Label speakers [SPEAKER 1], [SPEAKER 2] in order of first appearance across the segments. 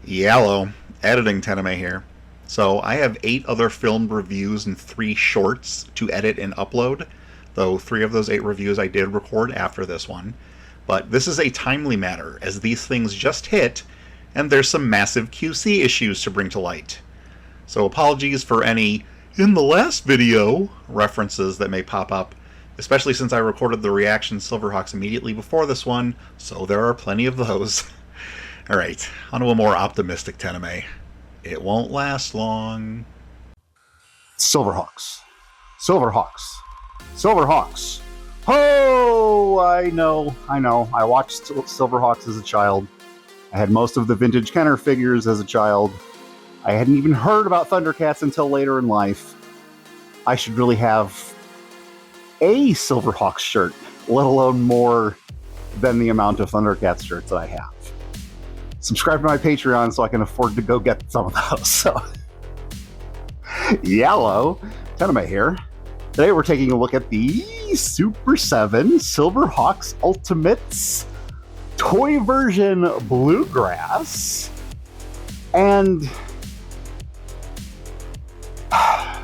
[SPEAKER 1] Yellow, editing TENIME here. So I have 8 other filmed reviews and 3 shorts to edit and upload, though 3 of those 8 reviews I did record after this one. But this is a timely matter, as these things just hit, and there's some massive QC issues to bring to light. So apologies for any "in the last video" references that may pop up, especially since I recorded the reaction Silverhawks immediately before this one, so there are plenty of those. Alright, on to a more optimistic TENIME. It won't last long.
[SPEAKER 2] Silverhawks. Silverhawks. Silverhawks. Oh, I know. I watched Silverhawks as a child. I had most of the vintage Kenner figures as a child. I hadn't even heard about Thundercats until later in life. I should really have a Silverhawks shirt, let alone more than the amount of Thundercats shirts that I have. Subscribe to my Patreon so I can afford to go get some of those. So, yellow, TENIME here. Today we're taking a look at the Super7 Silverhawks Ultimates toy version Bluegrass and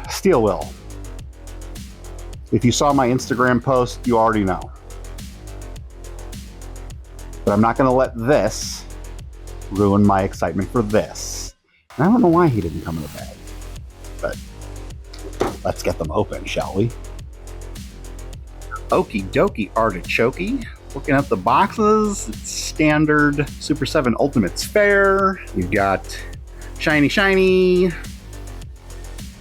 [SPEAKER 2] Steelwill. If you saw my Instagram post, you already know. But I'm not going to let this ruin my excitement for this. And I don't know why he didn't come in a bag, but let's get them open, shall we? Okie dokie artichoke. Looking at the boxes, it's standard Super7 Ultimates fare. You've got shiny,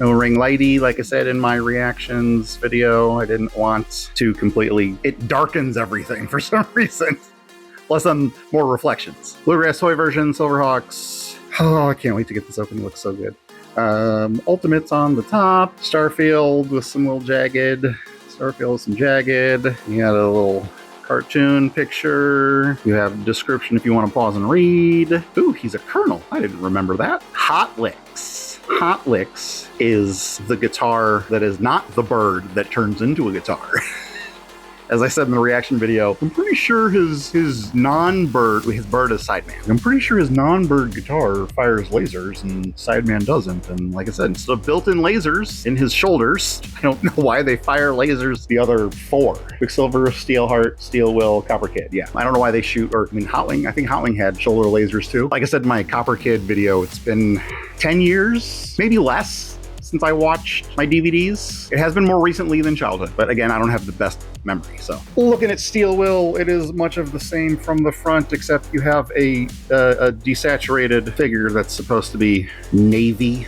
[SPEAKER 2] no ring lighty, like I said in my reactions video. I didn't want to completely, it darkens everything for some reason. Plus more reflections. Bluegrass toy version, Silverhawks. Oh, I can't wait to get this open. It looks so good. Ultimates on the top. Starfield with some little jagged. Starfield with some jagged. You got a little cartoon picture. You have a description if you want to pause and read. Ooh, he's a colonel. I didn't remember that. Hot Licks. Hot Licks is the guitar that is not the bird that turns into a guitar. As I said in the reaction video, I'm pretty sure his non-bird, his bird is Sideman. I'm pretty sure his non-bird guitar fires lasers and Sideman doesn't. And like I said, instead of built-in lasers in his shoulders, I don't know why they fire lasers the other 4. Quicksilver, Steelheart, Steelwill, Copper Kid. Yeah, I don't know why they shoot, or I mean Hotwing. I think Hotwing had shoulder lasers too. Like I said in my Copper Kid video, it's been 10 years, maybe less, since I watched my DVDs. It has been more recently than childhood, but again, I don't have the best memory, so. Looking at Steelwill, it is much of the same from the front, except you have a desaturated figure that's supposed to be navy.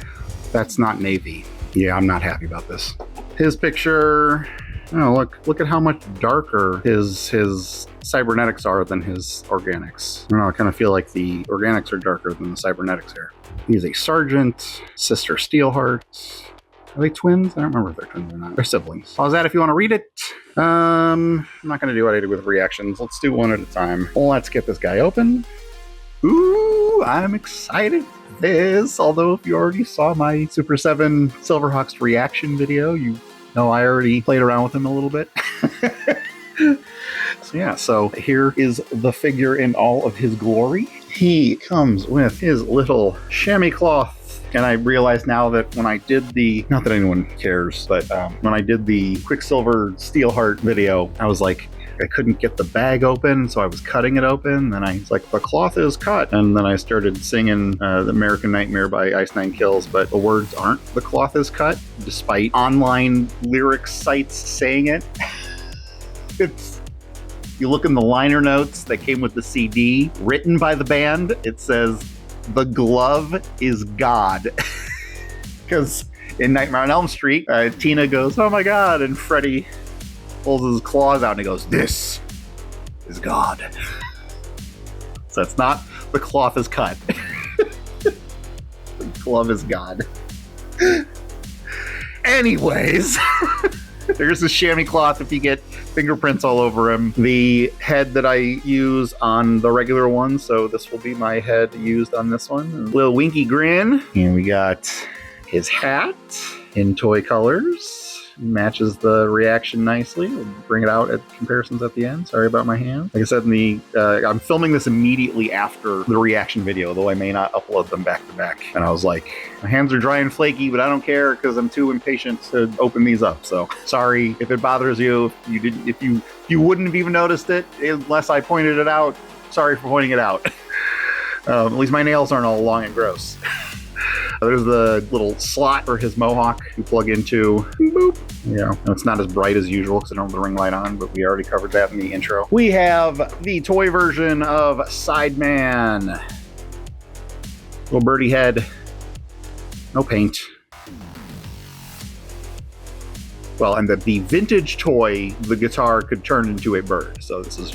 [SPEAKER 2] That's not navy. Yeah, I'm not happy about this. His picture, oh, look at how much darker his cybernetics are than his organics. I don't know, I kind of feel like the organics are darker than the cybernetics here. He's a sergeant, sister Steelheart. Are they twins? I don't remember if they're twins or not. They're siblings. Pause that if you want to read it. I'm not going to do what I did with reactions. Let's do one at a time. Let's get this guy open. Ooh, I'm excited for this. Although if you already saw my Super7 Silverhawks reaction video, you know I already played around with him a little bit. So yeah, so here is the figure in all of his glory. He comes with his little chamois cloth. And I realize now that when I did the, not that anyone cares, but when I did the Quicksilver Steelheart video, I was like, I couldn't get the bag open, so I was cutting it open. Then I was like, the cloth is cut. And then I started singing The American Nightmare by Ice Nine Kills, but the words aren't the cloth is cut, despite online lyric sites saying it. You look in the liner notes that came with the CD, written by the band, it says, "The glove is God." Because in Nightmare on Elm Street, Tina goes, "Oh my God," and Freddy pulls his claws out and he goes, "This is God." So it's not the cloth is cut. The glove is God. Anyways, there's the chamois cloth if you get fingerprints all over him. The head that I use on the regular one, so this will be my head used on this one. A little winky grin. And we got his hat in toy colors. Matches the reaction nicely. We'll bring it out at comparisons at the end. Sorry about my hand. Like I said, I'm filming this immediately after the reaction video, though I may not upload them back to back. And I was like, my hands are dry and flaky, but I don't care because I'm too impatient to open these up. So sorry if it bothers you. If you wouldn't have even noticed it unless I pointed it out. Sorry for pointing it out. At least my nails aren't all long and gross. There's the little slot for his mohawk you plug into. Boop. Yeah, it's not as bright as usual because I don't have the ring light on, but we already covered that in the intro. We have the toy version of Sideman. Little birdie head. No paint. Well, and the vintage toy, the guitar could turn into a bird. So this is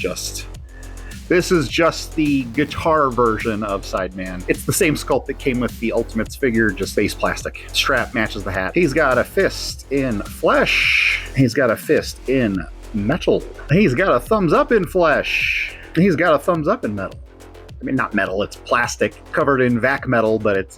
[SPEAKER 2] just the guitar version of Sideman. It's the same sculpt that came with the Ultimates figure, just face plastic. Strap matches the hat. He's got a fist in flesh. He's got a fist in metal. He's got a thumbs up in flesh. He's got a thumbs up in metal. I mean, not metal, it's plastic covered in vac metal, but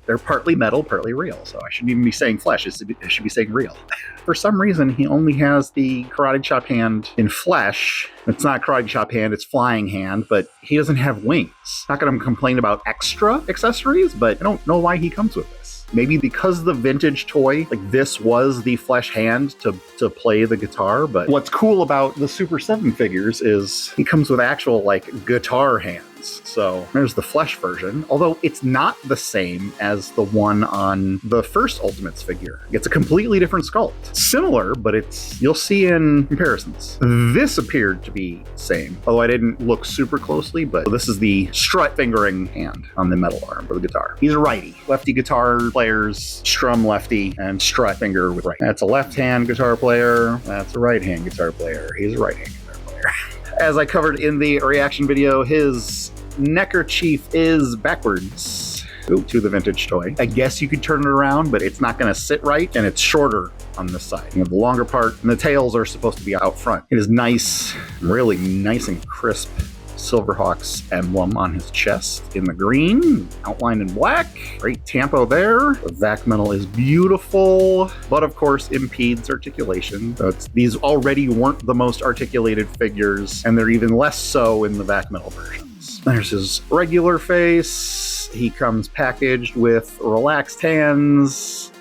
[SPEAKER 2] they're partly metal, partly real. So I shouldn't even be saying flesh, it should be saying real. For some reason, he only has the karate chop hand in flesh. It's not karate chop hand, it's flying hand, but he doesn't have wings. Not gonna complain about extra accessories, but I don't know why he comes with this. Maybe because the vintage toy, like this was the flesh hand to play the guitar, but what's cool about the Super 7 figures is he comes with actual guitar hands. So there's the flesh version, although it's not the same as the one on the first Ultimates figure. It's a completely different sculpt. Similar, but you'll see in comparisons. This appeared to be the same, although I didn't look super closely, but this is the strut fingering hand on the metal arm for the guitar. He's a righty. Lefty guitar players strum lefty and strut finger with right. That's a left-hand guitar player. That's a right-hand guitar player. He's a right-hand guitar player. As I covered in the reaction video, his neckerchief is backwards to the vintage toy. I guess you could turn it around, but it's not going to sit right, and it's shorter on this side. You have the longer part, and the tails are supposed to be out front. It is nice, really nice and crisp Silverhawks emblem on his chest in the green, outlined in black. Great tempo there. The vac metal is beautiful, but of course impedes articulation. So these already weren't the most articulated figures, and they're even less so in the vac metal versions. There's his regular face. He comes packaged with relaxed hands,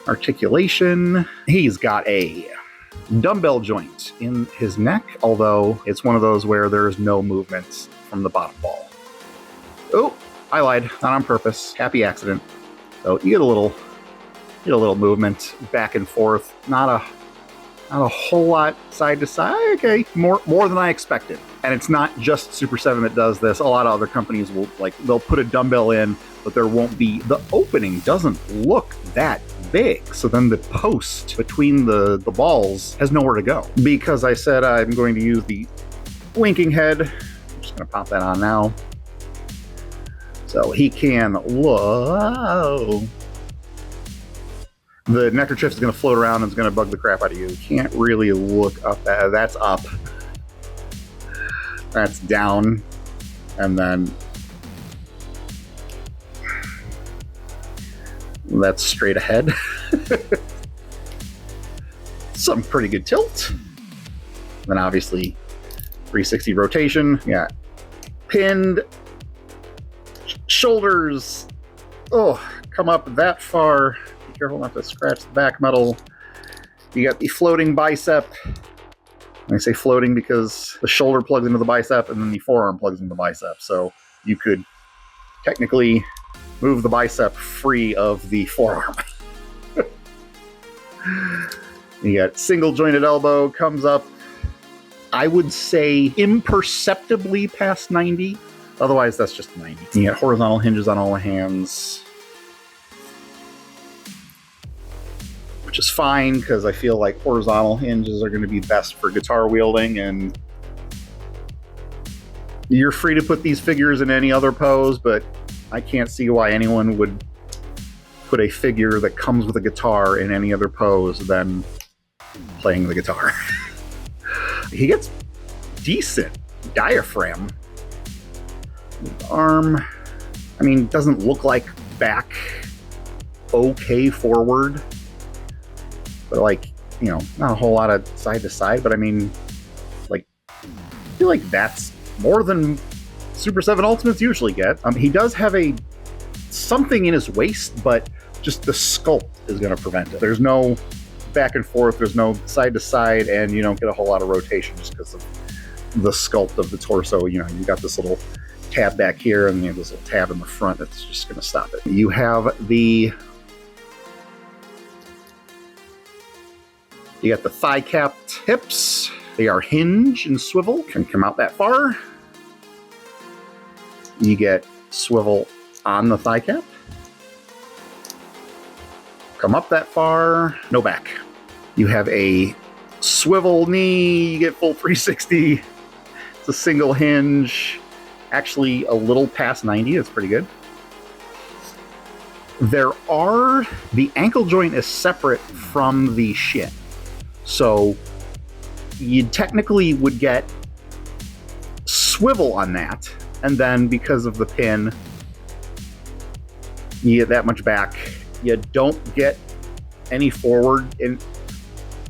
[SPEAKER 2] articulation. He's got a dumbbell joint in his neck, although it's one of those where there's no movement from the bottom ball. Oh, I lied, not on purpose. Happy accident. So you get a little movement back and forth. Not a whole lot side to side. Okay, more than I expected. And it's not just Super 7 that does this. A lot of other companies will they'll put a dumbbell in, but there won't be, the opening doesn't look that big. So then the post between the balls has nowhere to go. Because I said I'm going to use the winking head. I'm just going to pop that on now. So he can, whoa. The neckerchief is going to float around and it's going to bug the crap out of you. You can't really look up. That's up. That's down. And then that's straight ahead. Some pretty good tilt. Then obviously 360 rotation. Yeah. Pinned shoulders. Oh, come up that far. Be careful not to scratch the back metal. You got the floating bicep. I say floating because the shoulder plugs into the bicep and then the forearm plugs into the bicep. So you could technically move the bicep free of the forearm. You got single jointed elbow, comes up, I would say imperceptibly past 90. Otherwise, that's just 90. You got horizontal hinges on all the hands, which is fine because I feel like horizontal hinges are going to be best for guitar wielding, and you're free to put these figures in any other pose, but I can't see why anyone would put a figure that comes with a guitar in any other pose than playing the guitar. He gets decent diaphragm. Arm, I mean, doesn't look like back okay forward, but like, you know, not a whole lot of side to side, but I mean, like, I feel like that's more than Super 7 Ultimates usually get. He does have something in his waist, but just the sculpt is going to prevent it. There's no back and forth, there's no side to side, and you don't get a whole lot of rotation just because of the sculpt of the torso. You know, you got this little tab back here, and you have this little tab in the front that's just going to stop it. You have you got the thigh cap tips. They are hinge and swivel, can come out that far. You get swivel on the thigh cap. Come up that far, no back. You have a swivel knee, you get full 360. It's a single hinge, actually a little past 90, it's pretty good. The ankle joint is separate from the shin. So you technically would get swivel on that, and then because of the pin, you get that much back. You don't get any forward. In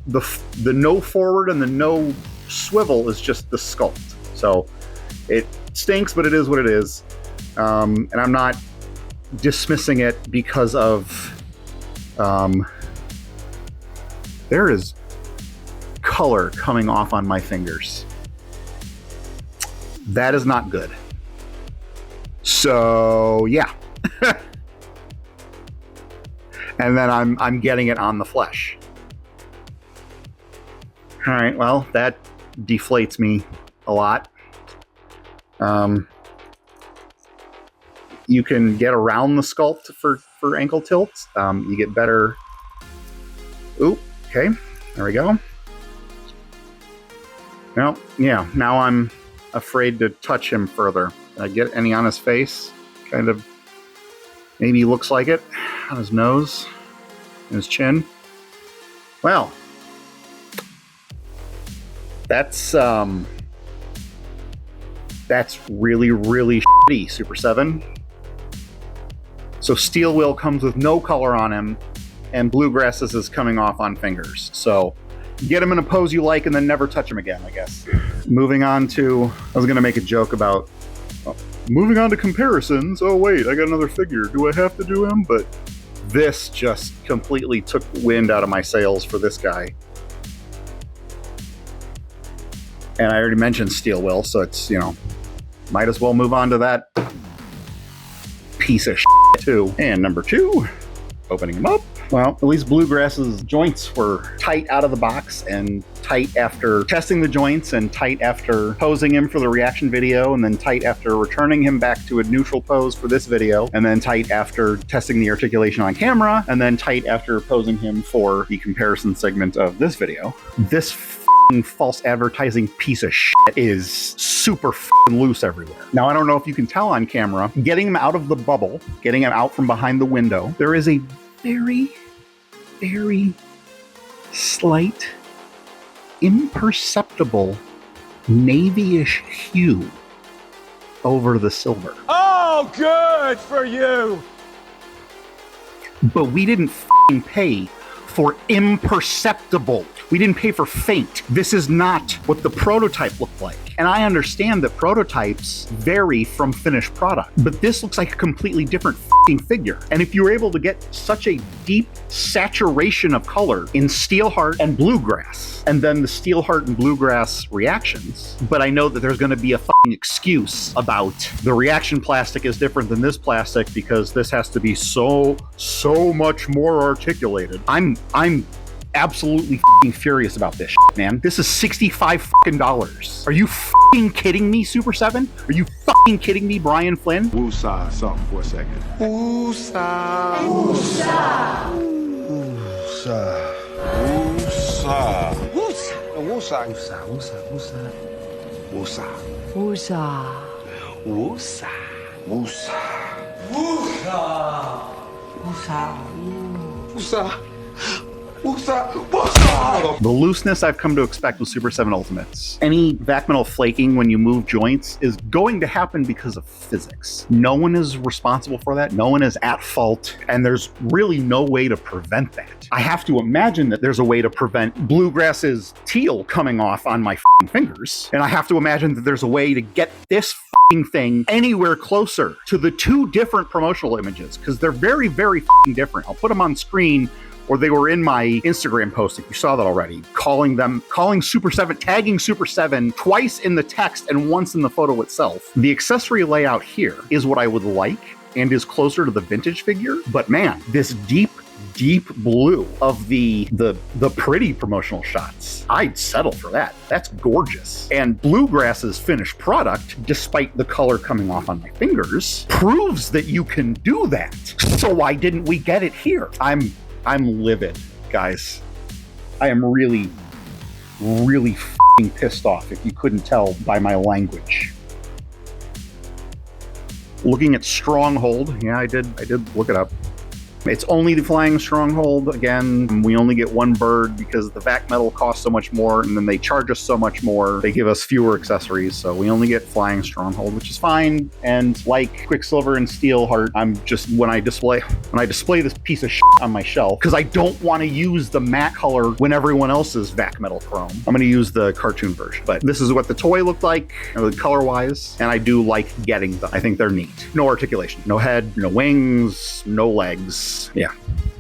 [SPEAKER 2] the no forward and the no swivel is just the sculpt. So it stinks, but it is what it is. And I'm not dismissing it because of there is color coming off on my fingers. That is not good. So yeah. And then I'm getting it on the flesh. All right, well, that deflates me a lot. You can get around the sculpt for ankle tilts. You get better. Oop, okay, there we go. Well, yeah, now I'm afraid to touch him further. Did I get any on his face? Kind of, maybe looks like it on his nose and his chin. Well, that's really, really shitty, Super 7. So Steelwill comes with no color on him, and Bluegrasses is coming off on fingers. So get him in a pose you like and then never touch him again, I guess. Moving on to, I was going to make a joke about, moving on to comparisons. Oh wait, I got another figure. Do I have to do him? But this just completely took wind out of my sails for this guy. And I already mentioned Steelwill, so it's, you know, might as well move on to that piece of shit too. And number 2, opening him up. Well, at least Bluegrass's joints were tight out of the box, and tight after testing the joints, and tight after posing him for the reaction video, and then tight after returning him back to a neutral pose for this video, and then tight after testing the articulation on camera, and then tight after posing him for the comparison segment of this video. This false advertising piece of shit is super loose everywhere. Now, I don't know if you can tell on camera, getting him out of the bubble, getting him out from behind the window, there is a very, very slight, imperceptible navy-ish hue over the silver.
[SPEAKER 3] Oh, good for you!
[SPEAKER 2] But we didn't pay for imperceptible. We didn't pay for faint. This is not what the prototype looked like. And I understand that prototypes vary from finished product, but this looks like a completely different figure. And if you were able to get such a deep saturation of color in Steelheart and Bluegrass, and then the Steelheart and Bluegrass reactions, but I know that there's going to be a excuse about the reaction plastic is different than this plastic because this has to be so much more articulated. I'm absolutely furious about this shit, man. This is $65. Are you kidding me, Super 7? Are you kidding me, Brian Flynn?
[SPEAKER 4] Woosah something for a second. Woosah.
[SPEAKER 3] Woosah.
[SPEAKER 4] Woosah. Woosah. Woosah. Woosah. Woosah. Woosah.
[SPEAKER 3] Woosah.
[SPEAKER 4] Woosah. Woosah.
[SPEAKER 3] Woosah. Woosah.
[SPEAKER 4] Woosah.
[SPEAKER 2] The looseness I've come to expect with Super 7 Ultimates. Any vac metal flaking when you move joints is going to happen because of physics. No one is responsible for that. No one is at fault, and there's really no way to prevent that. I have to imagine that there's a way to prevent Bluegrass's teal coming off on my fingers, and I have to imagine that there's a way to get this thing anywhere closer to the two different promotional images, because they're very, very different. I'll put them on screen, or they were in my Instagram post if you saw that already, calling Super 7, tagging Super 7 twice in the text and once in the photo itself. The accessory layout here is what I would like and is closer to the vintage figure, but man, this deep blue of the pretty promotional shots, I'd settle for that. That's gorgeous. And Bluegrass's finished product, despite the color coming off on my fingers, proves that you can do that. So why didn't we get it here? I'm livid, guys. I am really pissed off, if you couldn't tell by my language. Looking at Stronghold, yeah, I did look it up. It's only the Flying Stronghold. Again, we only get one bird because the vac metal costs so much more, and then they charge us so much more. They give us fewer accessories, so we only get Flying Stronghold, which is fine. And like Quicksilver and Steelheart, I'm just, when I display this piece of shit on my shelf, because I don't want to use the matte color when everyone else is vac metal chrome. I'm going to use the cartoon version. But this is what the toy looked like, color-wise, and I do like getting them. I think they're neat. No articulation, no head, no wings, no legs. Yeah,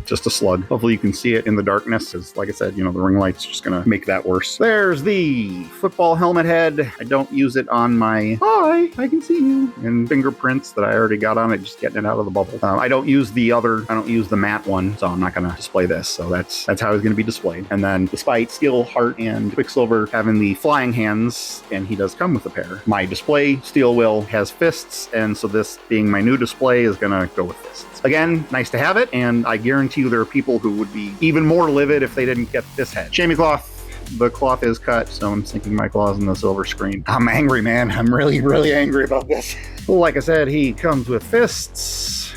[SPEAKER 2] just a slug. Hopefully you can see it in the darkness, because like I said, the ring light's just gonna make that worse. There's the football helmet head. I don't use it on my, hi, I can see you, and fingerprints that I already got on it, just getting it out of the bubble. I don't use the matte one, so I'm not gonna display this. So that's how it's gonna be displayed. And then despite Steelheart and Quicksilver having the flying hands, and he does come with a pair, my display Steelwill has fists, and so this being my new display is gonna go with fists. Again, nice to have it, and I guarantee you there are people who would be even more livid if they didn't get this head. Chamois cloth. The cloth is cut, so I'm sinking my claws in the silver screen. I'm angry, man. I'm really angry about this. Like I said, he comes with fists,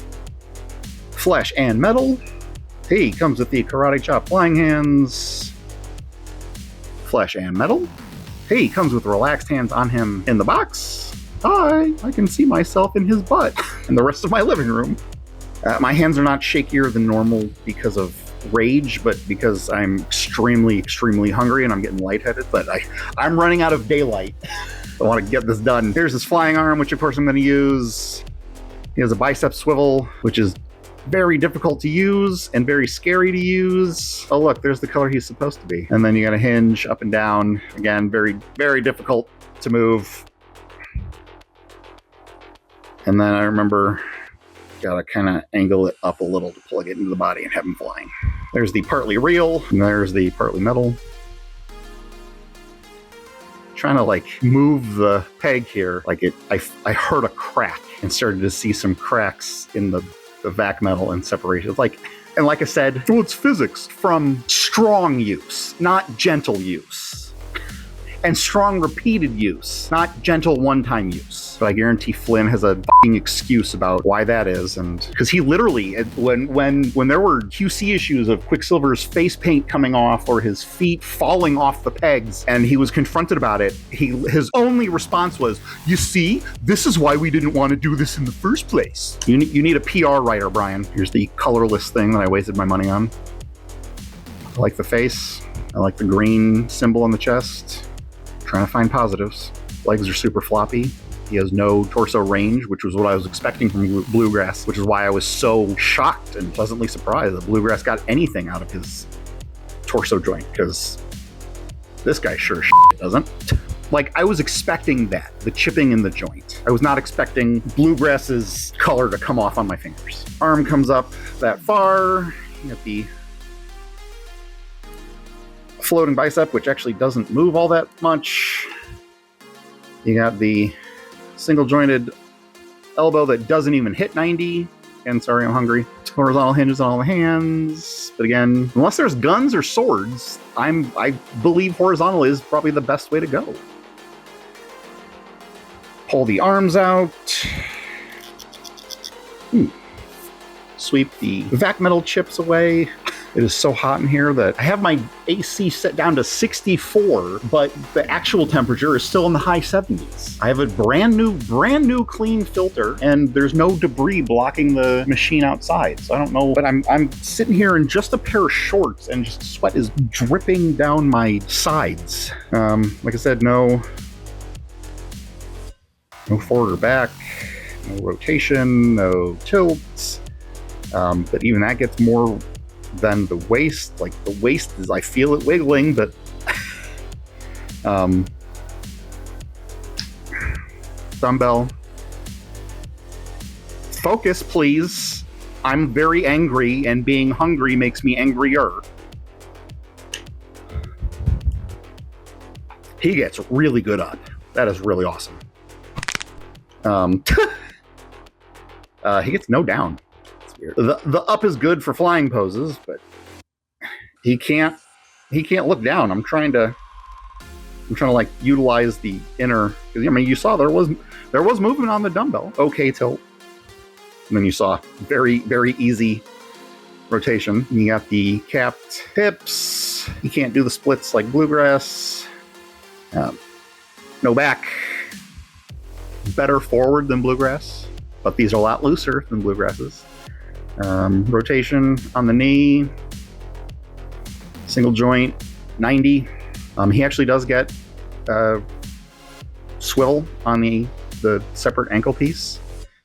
[SPEAKER 2] flesh and metal. He comes with the karate chop flying hands, flesh and metal. He comes with relaxed hands on him in the box. Hi, I can see myself in his butt and the rest of my living room. My hands are not shakier than normal because of rage, but because I'm extremely hungry and I'm getting lightheaded, but I'm running out of daylight. I want to get this done. Here's his flying arm, which of course I'm going to use. He has a bicep swivel, which is very difficult to use and very scary to use. Oh look, there's the color he's supposed to be. And then you got a hinge up and down. Again, very difficult to move. And then I remember, gotta kind of angle it up a little to plug it into the body and have him flying. There's the partly real, and there's the partly metal. Trying to move the peg here, I heard a crack and started to see some cracks in the vac metal and separation. And like I said, well, it's physics from strong use, not gentle use. And strong repeated use, not gentle one-time use. But I guarantee Flynn has a fucking excuse about why that is, and because he literally, when there were QC issues of Quicksilver's face paint coming off or his feet falling off the pegs, and he was confronted about it, his only response was, "You see, this is why we didn't want to do this in the first place." You need a PR writer, Brian. Here's the colorless thing that I wasted my money on. I like the face. I like the green symbol on the chest. Trying to find positives. Legs are super floppy. He has no torso range, which was what I was expecting from Bluegrass, which is why I was so shocked and pleasantly surprised that Bluegrass got anything out of his torso joint, because this guy sure doesn't. I was expecting that, the chipping in the joint. I was not expecting Bluegrass's color to come off on my fingers. Arm comes up that far. You got the floating bicep, which actually doesn't move all that much. You got the single jointed elbow that doesn't even hit 90. And sorry, I'm hungry. Horizontal hinges on all the hands. But again, unless there's guns or swords, I believe horizontal is probably the best way to go. Pull the arms out. Sweep the vac metal chips away. It is so hot in here that I have my AC set down to 64, but the actual temperature is still in the high 70s. I have a brand new clean filter, and there's no debris blocking the machine outside. So I don't know, but I'm sitting here in just a pair of shorts, and just sweat is dripping down my sides. Like I said, no forward or back, no rotation, no tilts. But even that gets more than the waist. Like the waist is, I feel it wiggling, but dumbbell. Focus, please. I'm very angry, and being hungry makes me angrier. He gets really good up. That is really awesome. He gets no down. It's weird. The up is good for flying poses, but he can't look down. I'm trying to like utilize the inner, because I mean, you saw there was movement on the dumbbell. Okay, tilt. And then you saw very, very easy rotation. You got the capped hips. You can't do the splits like Bluegrass. No back. Better forward than Bluegrass, but these are a lot looser than Bluegrasses. Rotation on the knee. Single joint, 90. He actually does get swivel on the separate ankle piece,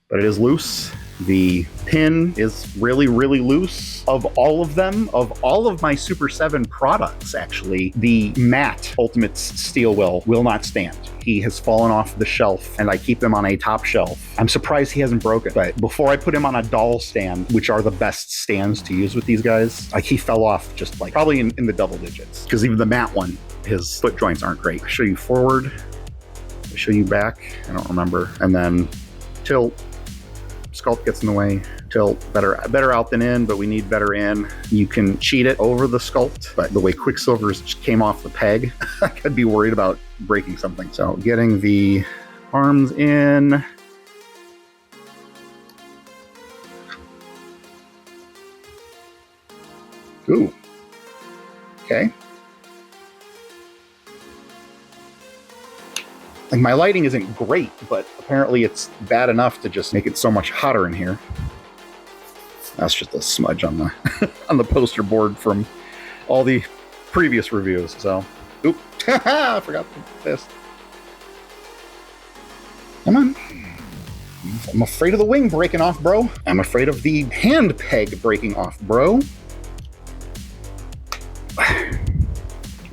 [SPEAKER 2] but it is loose. The pin is really, really loose. Of all of them, of all of my Super 7 products, actually, the matte Ultimates Steelwill will not stand. He has fallen off the shelf, and I keep him on a top shelf. I'm surprised he hasn't broken, but before I put him on a doll stand, which are the best stands to use with these guys, like he fell off just like probably in the double digits, because even the matte one, his foot joints aren't great. I show you forward, I show you back, I don't remember, and then tilt. Sculpt gets in the way. Tilt, better out than in, but we need better in. You can cheat it over the sculpt, but the way Quicksilver's just came off the peg, I could be worried about breaking something. So getting the arms in. Ooh. Okay. Like, my lighting isn't great, but apparently it's bad enough to just make it so much hotter in here. That's just a smudge on the on the poster board from all the previous reviews. So, oop, I forgot this. Come on. I'm afraid of the wing breaking off, bro. I'm afraid of the hand peg breaking off, bro.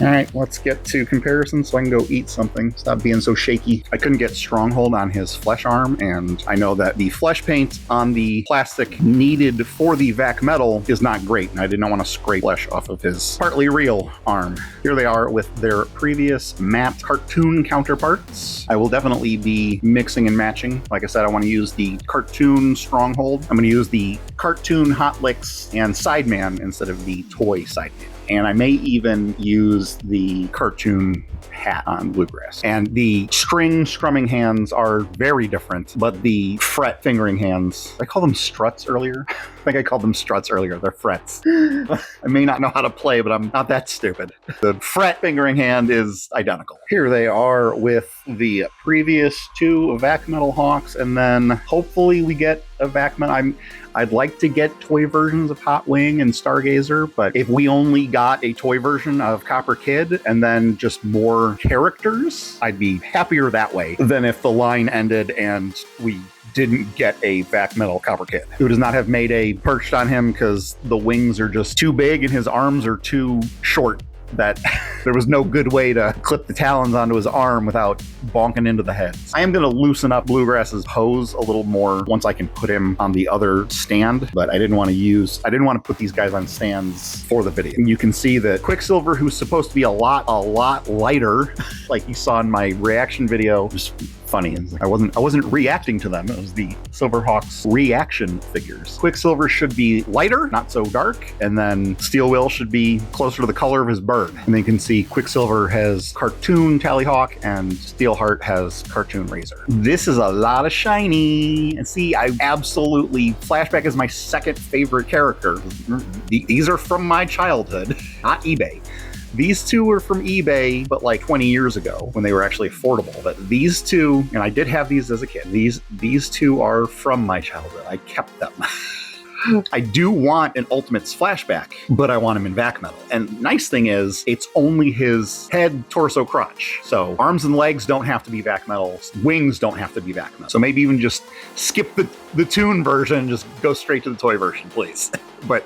[SPEAKER 2] All right, let's get to comparisons so I can go eat something. Stop being so shaky. I couldn't get stronghold on his flesh arm, and I know that the flesh paint on the plastic needed for the vac metal is not great, and I did not want to scrape flesh off of his partly real arm. Here they are with their previous matte cartoon counterparts. I will definitely be mixing and matching. Like I said, I want to use the cartoon stronghold. I'm going to use the cartoon hot licks and sideman instead of the toy sideman. And I may even use the cartoon hat on Bluegrass. And the string strumming hands are very different, but the fret fingering hands, I called them struts earlier. I think I called them struts earlier. They're frets. I may not know how to play, but I'm not that stupid. The fret fingering hand is identical. Here they are with the previous two vac metal Hawks, and then hopefully we get a vac metal. I'd like to get toy versions of Hot Wing and Stargazer, but if we only got a toy version of Copper Kid and then just more characters, I'd be happier that way than if the line ended and we didn't get a vac metal Copper Kid, who does not have Mayday perched on him because the wings are just too big and his arms are too short. That there was no good way to clip the talons onto his arm without bonking into the heads. I am going to loosen up Bluegrass's pose a little more once I can put him on the other stand, but I didn't want to put these guys on stands for the video. You can see that Quicksilver, who's supposed to be a lot lighter, like you saw in my reaction video, just funny. I wasn't reacting to them. It was the Silverhawks reaction figures. Quicksilver should be lighter, not so dark, and then Steelwill should be closer to the color of his bird. And then you can see Quicksilver has cartoon Tallyhawk and Steelheart has cartoon Razor. This is a lot of shiny. And see, I absolutely, Flashback is my second favorite character. These are from my childhood, not eBay. These two were from eBay, but like 20 years ago when they were actually affordable. But these two, and I did have these as a kid, these two are from my childhood. I kept them. I do want an Ultimates Flashback, but I want him in vac metal. And nice thing is, it's only his head, torso, crotch. So arms and legs don't have to be vac metal. Wings don't have to be vac metal. So maybe even just skip the Toon version, just go straight to the toy version, please. But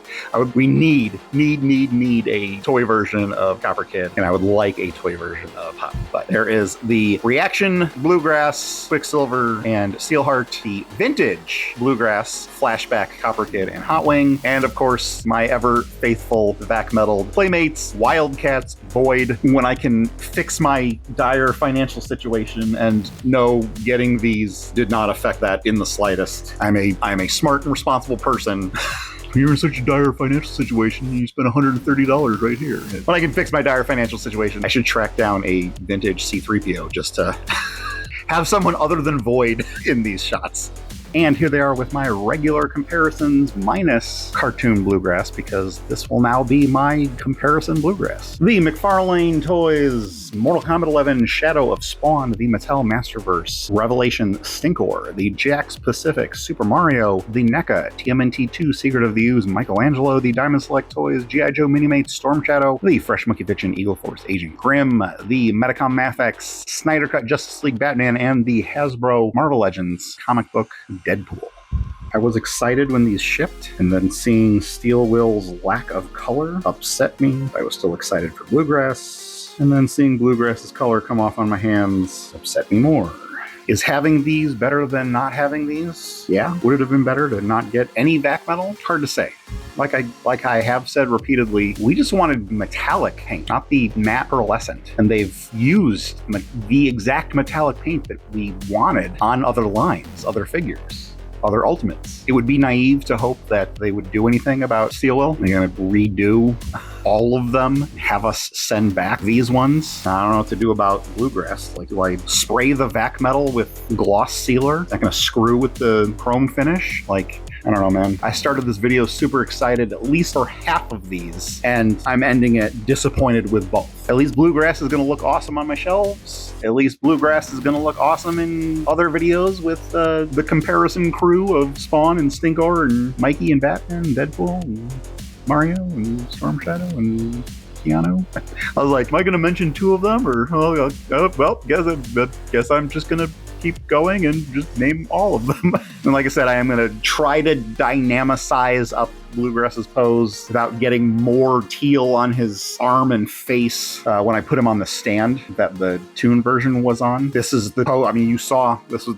[SPEAKER 2] we need a toy version of Copper Kid, and I would like a toy version of Hot. But there is the Reaction Bluegrass, Quicksilver, and Steelheart, the vintage Bluegrass Flashback Copper Kid and Hot Wing, and of course my ever faithful vac metal Playmates, Wildcats, Void. When I can fix my dire financial situation and know getting these did not affect that in the slightest. I'm a smart and responsible person. You're in such a dire financial situation, you spend $130 right here. When I can fix my dire financial situation, I should track down a vintage C-3PO just to have someone other than Void in these shots. And here they are with my regular comparisons minus cartoon Bluegrass, because this will now be my comparison Bluegrass. The McFarlane Toys Mortal Kombat 11 Shadow of Spawn, the Mattel Masterverse Revelation Stinkor, the Jax Pacific Super Mario, the NECA TMNT 2 Secret of the Ooze Michelangelo, the Diamond Select Toys G.I. Joe Minimates Storm Shadow, the Fresh Monkey Fiction Eagle Force Agent Grimm, the Metacom Mafex Snyder Cut Justice League Batman, and the Hasbro Marvel Legends comic book Deadpool. I was excited when these shipped, and then seeing Steelwill's lack of color upset me. I was still excited for Bluegrass, and then seeing Bluegrass's color come off on my hands upset me more. Is having these better than not having these? Yeah. Would it have been better to not get any vac metal? Hard to say. Like I have said repeatedly, we just wanted metallic paint, not the matte pearlescent. And they've used the exact metallic paint that we wanted on other lines, other figures, other Ultimates. It would be naive to hope that they would do anything about Steelwill. They're going to redo all of them, have us send back these ones. I don't know what to do about Bluegrass. Like, do I spray the vac metal with gloss sealer? Is that going to screw with the chrome finish? Like, I don't know, man. I started this video super excited, at least for half of these, and I'm ending it disappointed with both. At least Bluegrass is going to look awesome on my shelves. At least Bluegrass is going to look awesome in other videos with the comparison crew of Spawn and Stinkor and Mikey and Batman and Deadpool and Mario and Storm Shadow and Keanu. I was like, am I going to mention two of them? Or, well, guess I'm just going to keep going and just name all of them. And like I said, I am going to try to dynamicize up Bluegrass's pose without getting more teal on his arm and face when I put him on the stand that the Toon version was on. This is the pose. I mean, you saw this was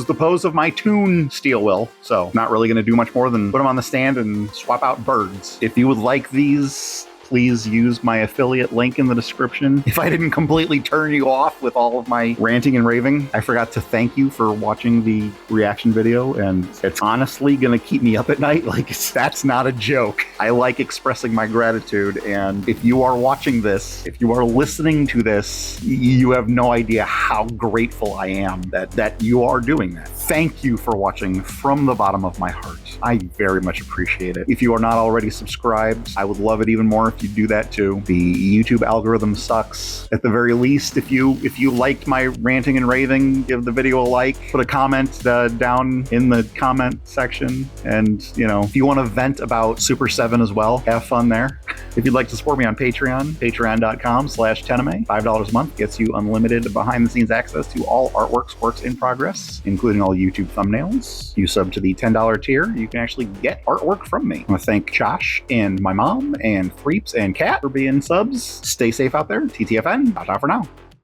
[SPEAKER 2] the pose of my Toon Steelwill. So not really going to do much more than put him on the stand and swap out birds. If you would like these, please use my affiliate link in the description. If I didn't completely turn you off with all of my ranting and raving, I forgot to thank you for watching the reaction video, and it's honestly gonna keep me up at night. Like, that's not a joke. I like expressing my gratitude, and if you are watching this, if you are listening to this, you have no idea how grateful I am that you are doing that. Thank you for watching from the bottom of my heart. I very much appreciate it. If you are not already subscribed, I would love it even more if you do that too. The YouTube algorithm sucks. At the very least, if you liked my ranting and raving, give the video a like, put a comment down in the comment section, and if you want to vent about Super 7 as well, have fun there. If you'd like to support me on Patreon, patreon.com/TENIME, $5 a month gets you unlimited behind-the-scenes access to all artworks, works in progress, including all YouTube thumbnails. You sub to the $10 tier, you can actually get artwork from me. I want to thank Josh and my mom and Threeps and Kat for being subs. Stay safe out there. TTFN. Ta-ta for now.